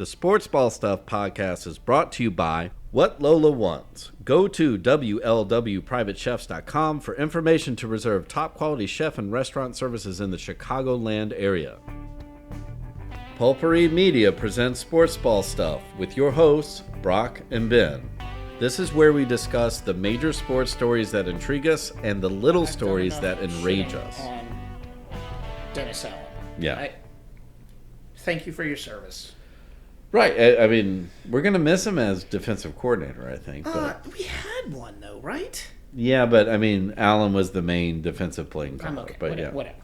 The Sports Ball Stuff podcast is brought to you by What Lola Wants. Go to WLWPrivateChefs.com for information to reserve top quality chef and restaurant services in the Chicagoland area. Pulpery Media presents Sports Ball Stuff with your hosts, Brock and Ben. This is where we discuss the major sports stories that intrigue us and the little stories that enrage us. Dennis Allen. Yeah. Thank you for your service. Right. I mean, we're going to miss him as defensive coordinator, I think. But We had one, though, right? yeah, but I mean, Allen was the main defensive playing caller. I'm okay. But Whatever.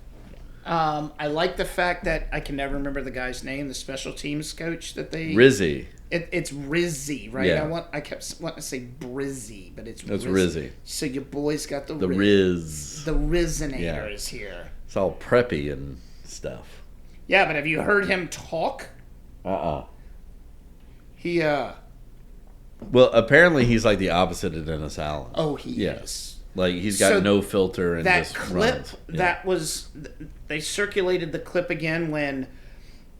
I like the fact that I can never remember the guy's name, the special teams coach that they... Rizzy. It's Rizzy, right? Yeah. I kept wanting to say Brizzy, but it's Rizzy. So your boy's got the Riz. The Rizinator is here. It's all preppy and stuff. Yeah, but have you heard him talk? He, Well, apparently he's like the opposite of Dennis Allen. Oh, he is. Like, he's got no filter and that just clip, runs. Yeah. that was... They circulated the clip again when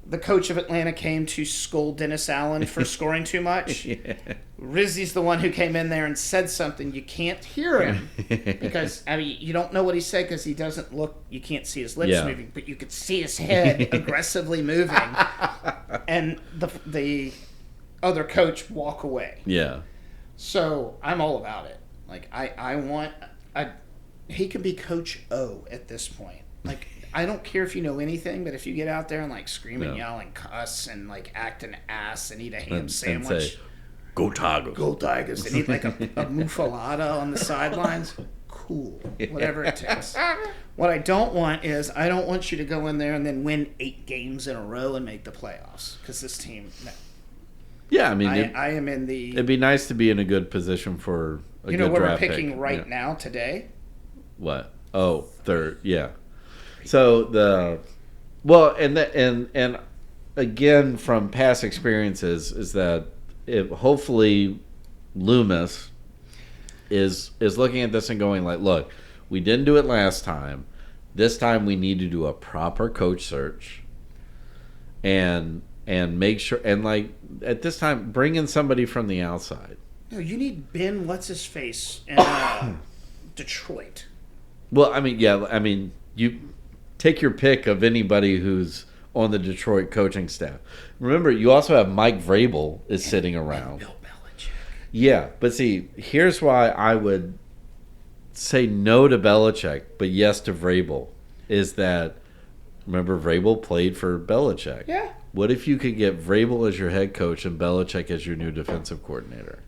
the coach of Atlanta came to scold Dennis Allen for scoring too much. Yeah. Rizzy's the one who came in there and said something. You can't hear him because, I mean, you don't know what he said because he doesn't look... You can't see his lips moving, but you could see his head aggressively moving. And the other coach walk away. Yeah. So I'm all about it. Like he can be Coach O at this point. Like, I don't care if you know anything, but if you get out there and like scream and yell and cuss and like act an ass and eat a ham sandwich, and say, "Go Tigers, go Tigers," and eat like a muffalata on the sidelines, cool, whatever it takes. What I don't want is I don't want you to go in there and then win 8 games in a row and make the playoffs because this team. No. Yeah, I mean, I am in the. It'd be nice to be in a good position for a good draft pick. You know where we're picking right now today? What? Oh, third. Yeah. So and again from past experiences is that hopefully Loomis is looking at this and going like, look, we didn't do it last time. This time we need to do a proper coach search and make sure, and like at this time bring in somebody from the outside. No, you need Ben what's-his-face in Detroit. Well, I mean, you take your pick of anybody who's on the Detroit coaching staff. Remember, you also have Mike Vrabel is sitting around. And Bill Belichick. Yeah, but see, here's why I would say no to Belichick, but yes to Vrabel, is that, remember, Vrabel played for Belichick. Yeah. What if you could get Vrabel as your head coach and Belichick as your new defensive coordinator?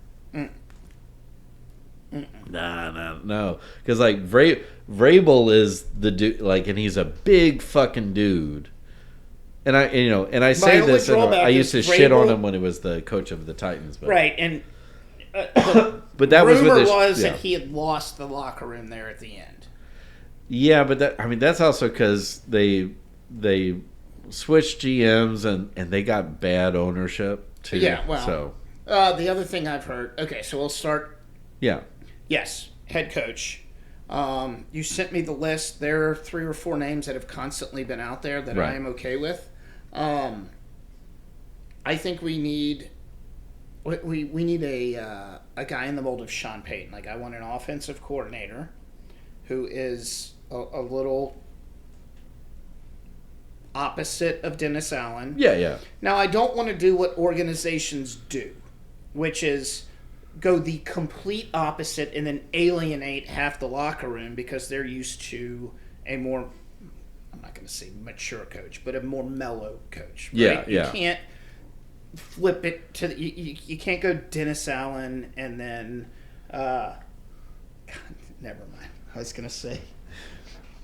No. Because, like, Vrabel is the dude, like, and he's a big fucking dude. And I say this, and I used to shit on him when he was the coach of the Titans. But. Right, and but that was that he had lost the locker room there at the end. Yeah, but that's also because they switched GMs and they got bad ownership too. Yeah, well, so the other thing I've heard. Okay, so we'll start. Yeah. Yes, head coach. You sent me the list. There are 3 or 4 names that have constantly been out there that I am okay with. I think we need a guy in the mold of Sean Payton. Like, I want an offensive coordinator who is a little opposite of Dennis Allen. Yeah. Now, I don't want to do what organizations do, which is go the complete opposite and then alienate half the locker room because they're used to a more, I'm not going to say mature coach, but a more mellow coach. Right? Yeah. You can't flip it to you can't go Dennis Allen and then God, never mind. I was going to say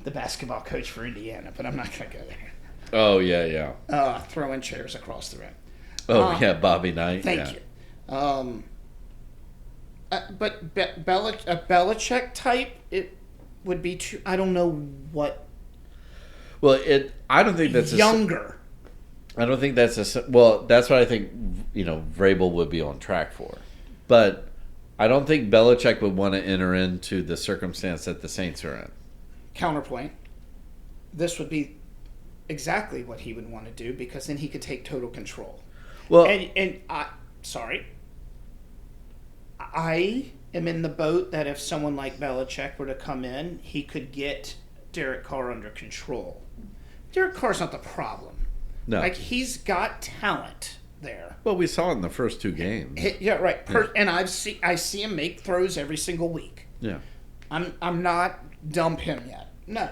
the basketball coach for Indiana, but I'm not going to go there. Oh yeah. Throwing chairs across the room. Oh yeah, Bobby Knight. Thank you. But a Belichick type, it would be too. I don't know what. Well, I don't think that's younger. I don't think that's well. That's what I think. Vrabel would be on track for, but I don't think Belichick would want to enter into the circumstance that the Saints are in. Counterpoint: this would be exactly what he would want to do because then he could take total control. Well, and I am in the boat that if someone like Belichick were to come in, he could get Derek Carr under control. Derek Carr's not the problem. no. Like, he's got talent there. Well, we saw it in the first 2 games. Yeah, right. And I see him make throws every single week. Yeah. I'm not dump him yet. No.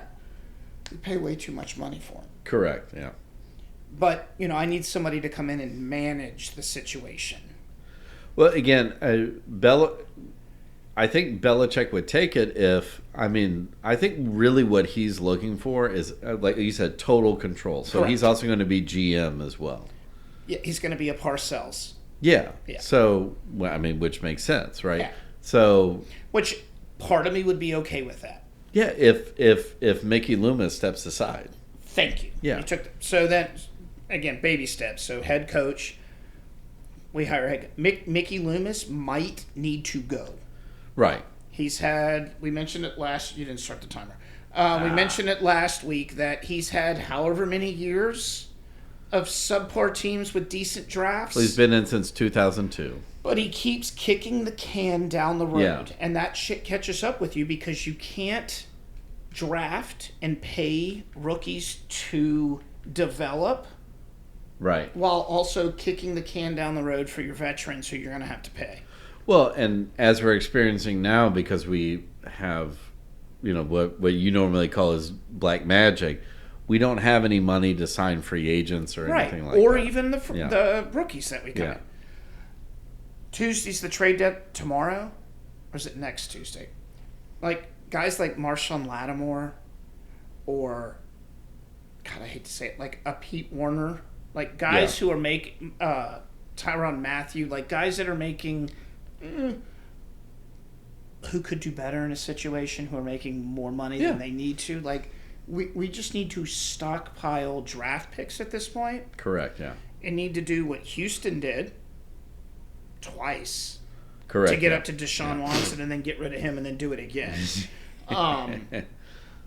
We pay way too much money for him. Correct, yeah. But, I need somebody to come in and manage the situation. Well, again, I think Belichick would take it I think really what he's looking for is, like you said, total control. So Correct. he's also going to be GM as well. Yeah, he's going to be a Parcells. Yeah. Yeah. So, which makes sense, right? Yeah. So, Which part of me would be okay with that. yeah, if Mickey Loomis steps aside. Thank you. Yeah. So then, again, baby steps. So head coach, we hire Mickey Loomis might need to go. Right. We mentioned it you didn't start the timer. We mentioned it last week that he's had however many years of subpar teams with decent drafts. Well, he's been in since 2002. But he keeps kicking the can down the road. Yeah. And that shit catches up with you because you can't draft and pay rookies to develop Right. while also kicking the can down the road for your veterans who you're going to have to pay. Well, and as we're experiencing now, because we have, what you normally call as black magic, we don't have any money to sign free agents or anything like that. Or even the rookies that we come in. Tuesday's the trade deadline tomorrow? Or is it next Tuesday? Like, guys like Marshawn Lattimore or, God, I hate to say it, like a Pete Warner. Like, guys who are making, Tyrann Mathieu, like guys that are making, who could do better in a situation, who are making more money than they need to. Like, we just need to stockpile draft picks at this point. Correct, yeah. And need to do what Houston did twice. Correct. To get up to Deshaun Watson and then get rid of him and then do it again.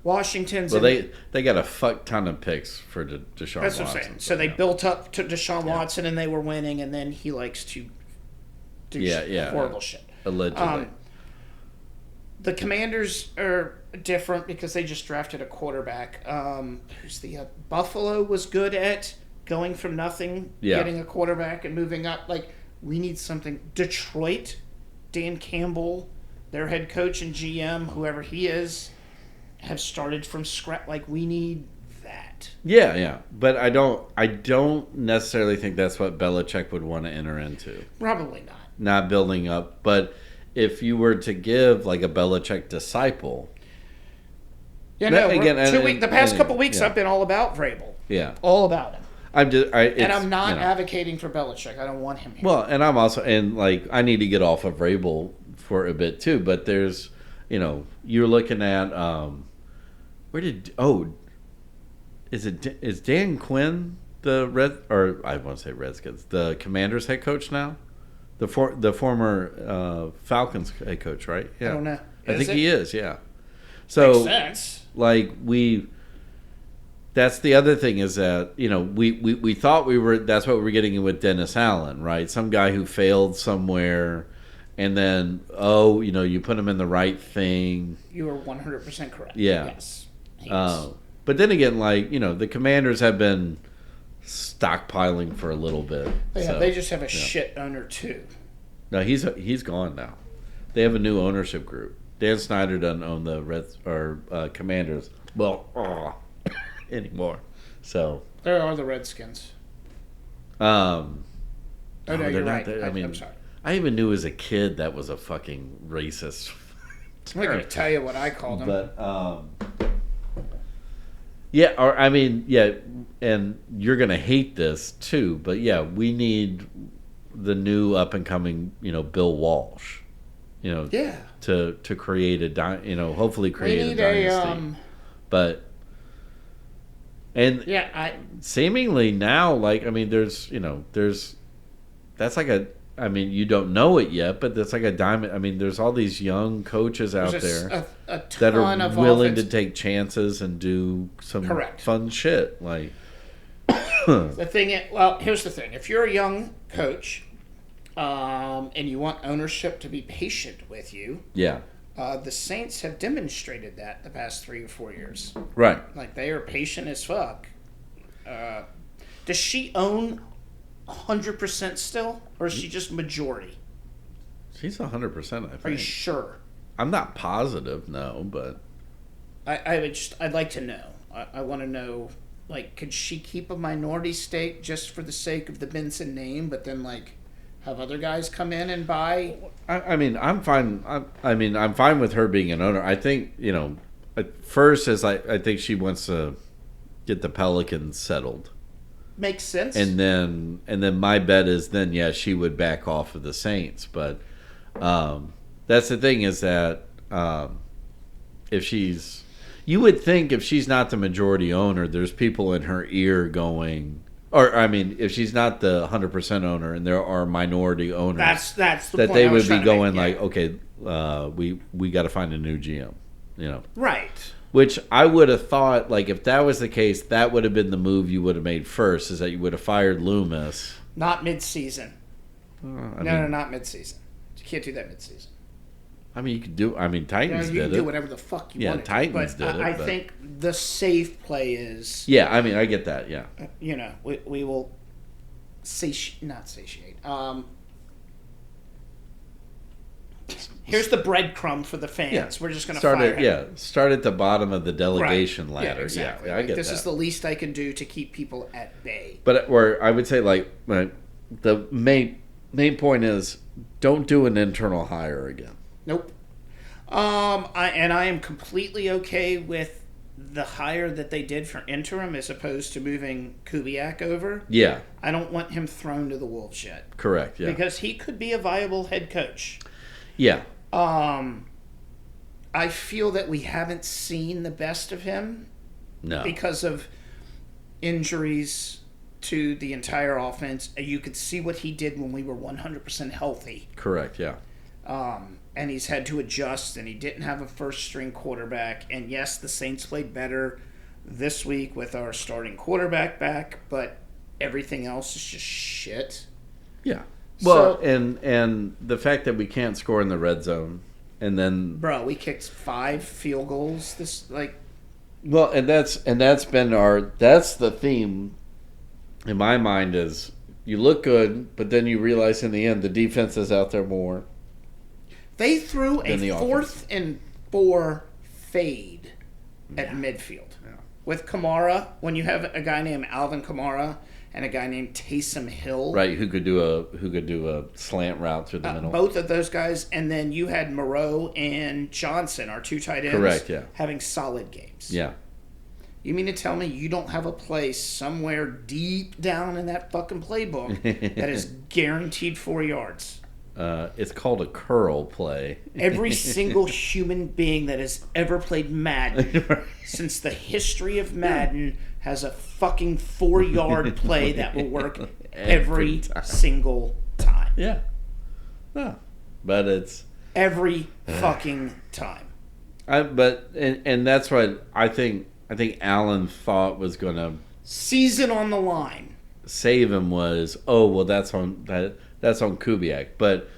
Washington's... Well, they got a fuck ton of picks for Deshaun Watson. That's what I'm saying. So they built up to Deshaun Watson and they were winning, and then he likes to do horrible shit. Allegedly. The Commanders are different because they just drafted a quarterback. Who's the Buffalo was good at going from nothing, getting a quarterback and moving up. Like, we need something. Detroit, Dan Campbell, their head coach and GM, whoever he is, have started from scratch. Like, we need that. Yeah. But I don't necessarily think that's what Belichick would want to enter into. Probably not. Not building up, but if you were to give like a Belichick disciple, the past couple weeks I've been all about Vrabel. Yeah, all about him. I'm not you know. advocating for Belichick. I don't want him here. Well, and I'm also I need to get off of Vrabel for a bit too. But there's, you're looking at is Dan Quinn I want to say Redskins, the Commanders head coach now? The former Falcons head coach, right? Yeah. I don't know. I think he is, yeah. So, makes sense. That's the other thing is that, we thought that's what we were getting with Dennis Allen, right? Some guy who failed somewhere, and then, you put him in the right thing. You are 100% correct. Yeah. Yes. But then again, the Commanders have been stockpiling for a little bit. They just have a shit owner too. No, he's gone now. They have a new ownership group. Dan Snyder doesn't own the Commanders. Well, anymore. So there are the Redskins. No, you're right. I'm sorry. I even knew as a kid that was a fucking racist. I'm not going to tell you what I called them. But and you're gonna hate this too, but we need the new up and coming, Bill Walsh, to create hopefully create a dynasty. Seemingly now, there's that's like you don't know it yet, but that's like a diamond. There's all these young coaches out there that are willing to take chances and do some fun shit. The thing is, well, here's the thing. If you're a young coach and you want ownership to be patient with you, Yeah. The Saints have demonstrated that the past 3 or 4 years. Right. Like, they are patient as fuck. Does she own 100% still, or is she just majority? She's 100%, I think. Are you sure? I'm not positive, no, but I'd like to know. I want to know, like, could she keep a minority stake just for the sake of the Benson name, but then, like, have other guys come in and buy? I mean, I'm fine. I'm fine with her being an owner. I think, at first, I think she wants to get the Pelicans settled. Makes sense. And then my bet is then, yeah, she would back off of the Saints. But that's the thing is that you would think if she's not the majority owner, there's people in her ear going, if she's not the 100% owner and there are minority owners, that's the that point they I was would be trying to going make, like, okay, we got to find a new GM, Right. Which I would have thought, like, if that was the case, that would have been the move you would have made first, is that you would have fired Loomis. Not mid-season. No, not mid-season. You can't do that mid-season. I mean, you could do. I mean, Titans you did can it. do whatever the fuck you want. Yeah, Titans did it. I think the safe play is. Yeah, I mean, I get that. Yeah. We will not satiate. Here's the breadcrumb for the fans. Yeah. We're just going to fire him. Yeah, start at the bottom of the delegation Right. ladder. Yeah, exactly. Yeah, I get this that. is the least I can do to keep people at bay. But where I would say, like, the main point is, don't do an internal hire again. Nope. I am completely okay with the hire that they did for interim as opposed to moving Kubiak over. Yeah. I don't want him thrown to the wolves yet. Correct. Yeah. Because he could be a viable head coach. Yeah. I feel that we haven't seen the best of him. No. Because of injuries to the entire offense. You could see what he did when we were 100% healthy. Correct. Yeah. And he's had to adjust, and he didn't have a first-string quarterback. And yes, the Saints played better this week with our starting quarterback back, but everything else is just shit. Yeah. Well, and the fact that we can't score in the red zone, and then we kicked 5 field goals. Well, and that's been that's the theme in my mind is you look good, but then you realize in the end the defense is out there more. They threw a 4th and 4 fade at midfield. Yeah. With Kamara, when you have a guy named Alvin Kamara and a guy named Taysom Hill. Right, who could do a slant route through the middle. Both of those guys, and then you had Moreau and Johnson, our 2 tight ends, correct, yeah, having solid games. Yeah. You mean to tell me you don't have a place somewhere deep down in that fucking playbook that is guaranteed 4 yards? It's called a curl play. Every single human being that has ever played Madden since the history of Madden has a fucking 4-yard play that will work every single time. Yeah. No. But it's every fucking time. And that's what I think Allen thought was going to season on the line save him was, that's on Kubiak, but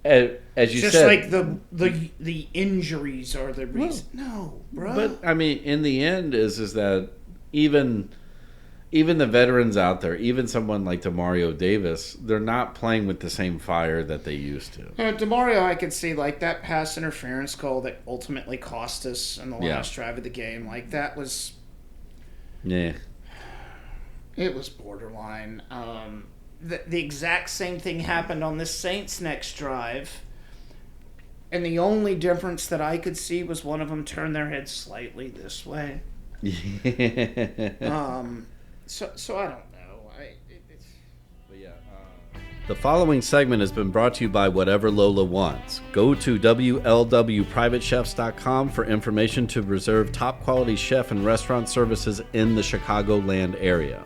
as you just said, like the injuries are the reason. No, bro. But I mean, in the end, is that even the veterans out there, even someone like DeMario Davis, they're not playing with the same fire that they used to. DeMario, I could see like that pass interference call that ultimately cost us in the last drive of the game. Like that was, yeah, it was borderline. The exact same thing happened on the Saints' next drive, and the only difference that I could see was one of them turned their head slightly this way. So I don't know. The following segment has been brought to you by Whatever Lola Wants. Go to WLWPrivateChefs.com for information to reserve top quality chef and restaurant services in the Chicagoland area.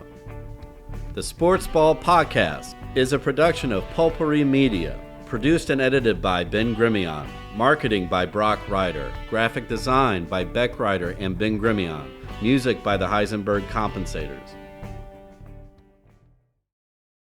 The Sports Ball Podcast is a production of Pulpery Media, produced and edited by Ben Grimion, marketing by Brock Ryder, graphic design by Beck Ryder and Ben Grimion, music by the Heisenberg Compensators.